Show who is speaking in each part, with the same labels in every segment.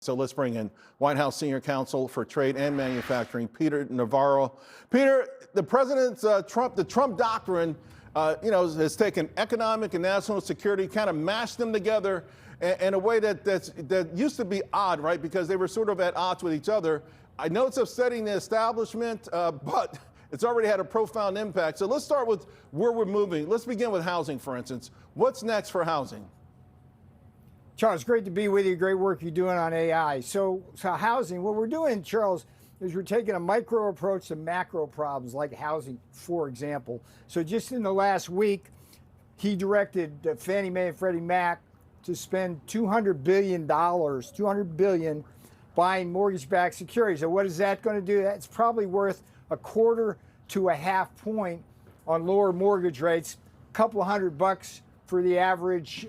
Speaker 1: So let's bring in White House Senior Counsel for Trade and Manufacturing, Peter Navarro. Peter, the president's the Trump doctrine, has taken economic and national security, kind of mashed them together in a way that used to be odd, right? Because they were sort of at odds with each other. I know it's upsetting the establishment, but it's already had a profound impact. So let's start with where we're moving. Let's begin with housing, for instance. What's next for housing?
Speaker 2: Charles, great to be with you. Great work you're doing on AI. So housing, what we're doing, Charles, is we're taking a micro approach to macro problems like housing, for example. So just in the last week, he directed Fannie Mae and Freddie Mac to spend $200 billion buying mortgage-backed securities. So what is that going to do? That's probably worth a quarter to a half point on lower mortgage rates, a couple of $100 for the average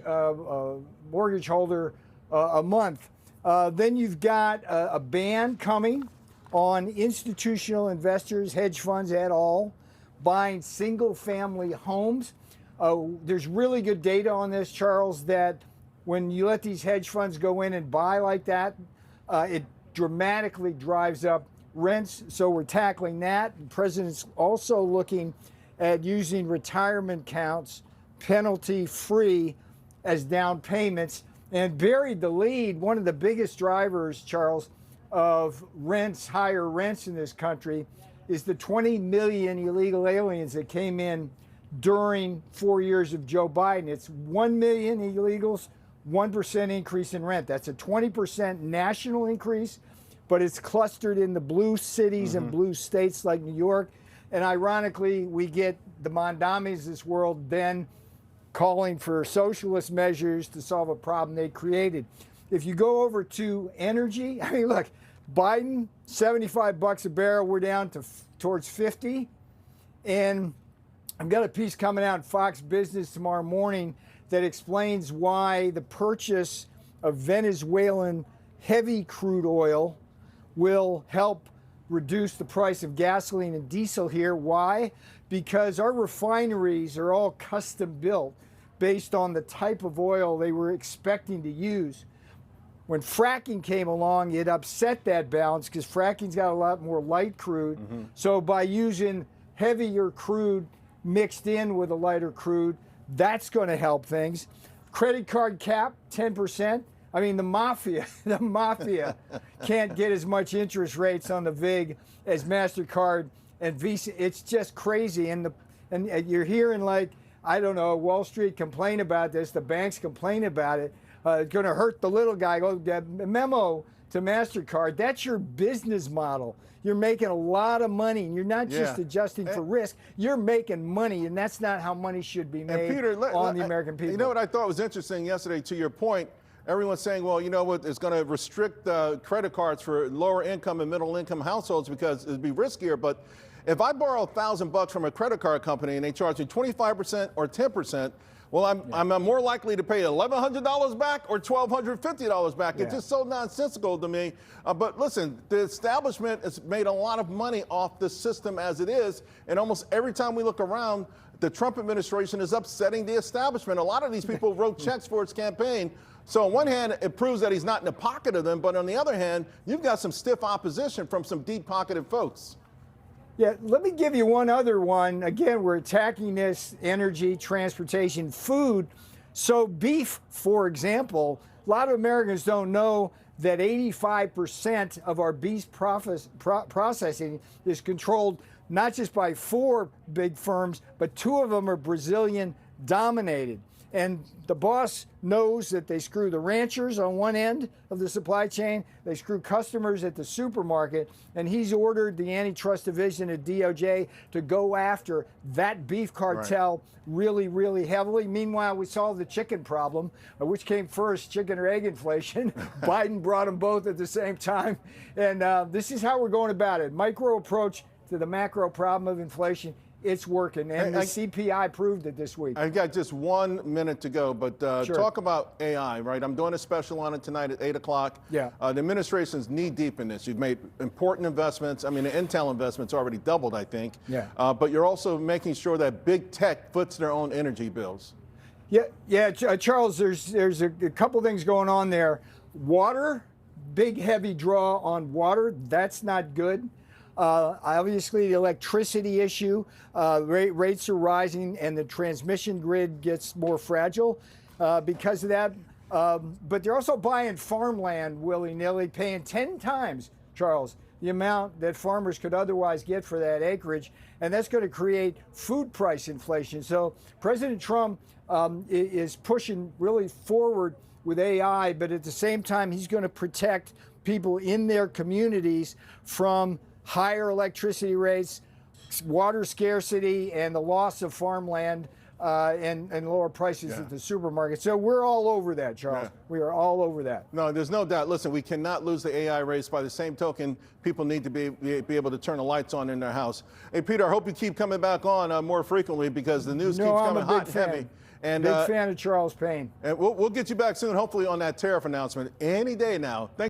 Speaker 2: mortgage holder a month. Then you've got a ban coming on institutional investors, hedge funds et al., buying single-family homes. There's really good data on this, Charles, that when you let these hedge funds go in and buy like that, it dramatically drives up rents. So we're tackling that. The president's also looking at using retirement accounts penalty-free as down payments, and buried the lead. One of the biggest drivers, Charles, of rents, higher rents in this country is the 20 million illegal aliens that came in during 4 years of Joe Biden. It's 1 million illegals, 1% increase in rent. That's a 20% national increase, but it's clustered in the blue cities and blue states like New York. And ironically, we get the Mondamis of this world then calling for socialist measures to solve a problem they created. If you go over to energy, I mean, look, Biden, $75 a barrel, we're down to towards 50. And I've got a piece coming out in Fox Business tomorrow morning that explains why the purchase of Venezuelan heavy crude oil will help reduce the price of gasoline and diesel here. Why? Because our refineries are all custom built based on the type of oil they were expecting to use. When fracking came along, it upset that balance because fracking's got a lot more light crude. So by using heavier crude mixed in with a lighter crude, that's going to help things. Credit card cap, 10%. I mean, the mafia can't get as much interest rates on the VIG as MasterCard and Visa. It's just crazy. And you're hearing, like, I don't know, Wall Street complain about this, the banks complain about it. It's going to hurt the little guy. Go memo to MasterCard. That's your business model. You're making a lot of money, and you're not just adjusting for risk. You're making money, and that's not how money should be made on the American people.
Speaker 1: You know what I thought was interesting yesterday, to your point? Everyone's saying, well, you know what, it's going to restrict credit cards for lower income and middle income households because it'd be riskier. But if I borrow $1,000 from a credit card company and they charge me 25% or 10%, well, I'm more likely to pay $1,100 back or $1,250 back. It's just so nonsensical to me. But listen, the establishment has made a lot of money off the system as it is. And almost every time we look around, the Trump administration is upsetting the establishment. A lot of these people wrote checks for its campaign. So on one hand, it proves that he's not in the pocket of them. But on the other hand, you've got some stiff opposition from some deep-pocketed folks.
Speaker 2: Yeah, let me give you one other one. Again, we're attacking this: energy, transportation, food. So beef, for example, a lot of Americans don't know that 85% of our beef processing is controlled not just by 4 big firms, but 2 of them are Brazilian dominated. And the boss knows that they screw the ranchers on one end of the supply chain, they screw customers at the supermarket, and he's ordered the antitrust division at DOJ to go after that beef cartel really, really heavily. Meanwhile, we solved the chicken problem, which came first, chicken or egg inflation. Biden brought them both at the same time. And this is how we're going about it. Micro approach to the macro problem of inflation. It's working, and the CPI proved it this week.
Speaker 1: I've got just 1 minute to go, but talk about AI, right? I'm doing a special on it tonight at 8 o'clock.
Speaker 2: Yeah.
Speaker 1: The administration's knee-deep in this. You've made important investments. I mean, the Intel investment's already doubled, I think.
Speaker 2: Yeah.
Speaker 1: But you're also making sure that big tech foots their own energy bills.
Speaker 2: Yeah, Charles, there's a couple things going on there. Water big heavy draw on water. That's not good. Obviously, the electricity issue, rates are rising and the transmission grid gets more fragile because of that. But they're also buying farmland willy-nilly, paying 10 times, Charles, the amount that farmers could otherwise get for that acreage. And that's going to create food price inflation. So President Trump is pushing really forward with AI, but at the same time, he's going to protect people in their communities from higher electricity rates, water scarcity, and the loss of farmland and lower prices at the supermarket. So we're all over that, Charles.
Speaker 1: Yeah.
Speaker 2: We are all over that.
Speaker 1: No, there's no doubt. Listen, we cannot lose the AI race. By the same token, people need to be able to turn the lights on in their house. Hey, Peter, I hope you keep coming back on more frequently because the news keeps coming hot and heavy. And
Speaker 2: big fan of Charles Payne.
Speaker 1: And we'll get you back soon, hopefully, on that tariff announcement any day now. Thank